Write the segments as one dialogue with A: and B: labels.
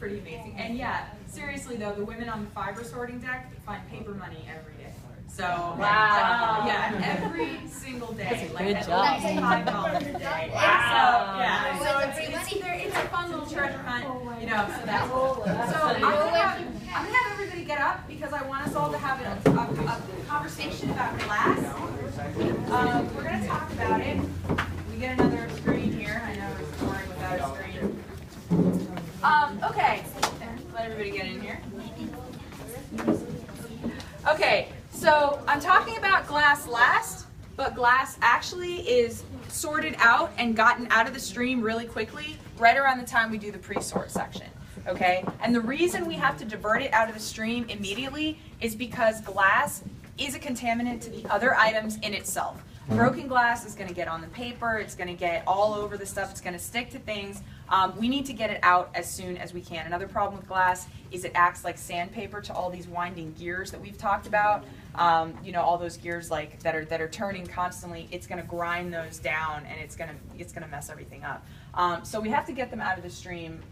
A: pretty amazing. And yeah, seriously though, the women on the fiber sorting deck find paper money every day. So
B: wow.
A: Yeah, every single day, like
B: good
A: at
B: job.
A: least $5 a day.
B: Wow.
A: So yeah, so it's a fun little treasure hunt, you know. So that's cool. So I'm gonna have everybody get up because I want us all to have a conversation about glass. We're gonna talk about it. We get another screen here. I know it's boring without a screen. Okay, let everybody get in here. Okay, so I'm talking about glass last, but glass actually is sorted out and gotten out of the stream really quickly right around the time we do the pre-sort section. Okay, and the reason we have to divert it out of the stream immediately is because glass is a contaminant to the other items in itself. Broken glass is going to get on the paper, it's going to get all over the stuff, it's going to stick to things. We need to get it out as soon as we can. Another problem with glass is it acts like sandpaper to all these winding gears that we've talked about. You know, all those gears like that are turning constantly. It's going to grind those down, and it's going to mess everything up. So we have to get them out of the stream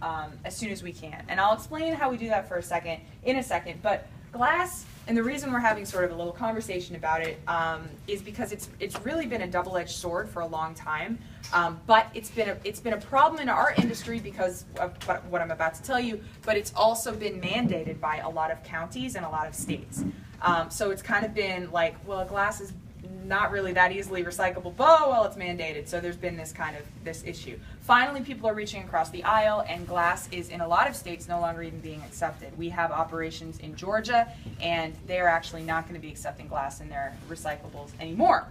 A: as soon as we can. And I'll explain how we do that in a second. But glass, and the reason we're having sort of a little conversation about it is because it's really been a double-edged sword for a long time. But it's been a problem in our industry because of what I'm about to tell you. But it's also been mandated by a lot of counties and a lot of states. So it's kind of been like, well, glass is not really that easily recyclable, but well, it's mandated. So there's been this issue. Finally, people are reaching across the aisle, and glass is in a lot of states no longer even being accepted. We have operations in Georgia, and they're actually not going to be accepting glass in their recyclables anymore.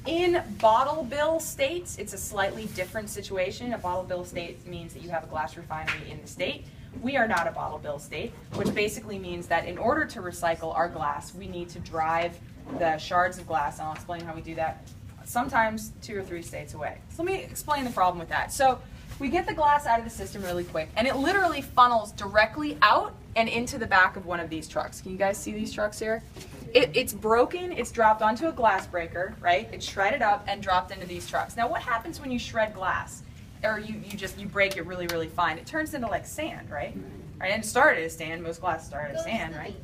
A: In bottle bill states, it's a slightly different situation. A bottle bill state means that you have a glass refinery in the state. We are not a bottle bill state, which basically means that in order to recycle our glass, we need to drive the shards of glass, and I'll explain how we do that, sometimes 2 or 3 states away. So let me explain the problem with that. So we get the glass out of the system really quick, and it literally funnels directly out and into the back of one of these trucks. Can you guys see these trucks here? It's broken, it's dropped onto a glass breaker, right? It's shredded up and dropped into these trucks. Now what happens when you shred glass? Or you break it really, really fine? It turns into like sand, right? Right, and it started as sand, most glass started as sand, right?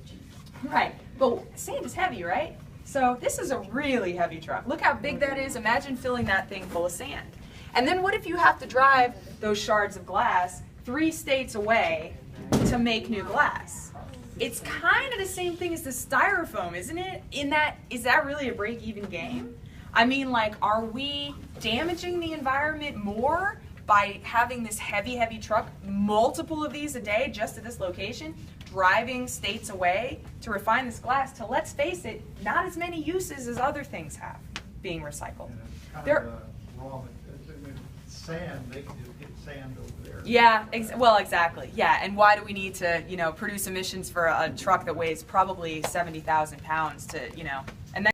A: Right, but sand is heavy, right? So this is a really heavy truck. Look how big that is. Imagine filling that thing full of sand. And then what if you have to drive those shards of glass 3 states away to make new glass? It's kind of the same thing as the styrofoam, isn't it? Is that really a break-even game? I mean, like, are we damaging the environment more by having this heavy, heavy truck, multiple of these a day just at this location, driving states away to refine this glass to, let's face it, not as many uses as other things have being recycled.
C: Sand, they can just get sand over there.
A: Yeah, well, exactly. Yeah, and why do we need to, produce emissions for a truck that weighs probably 70,000 pounds to,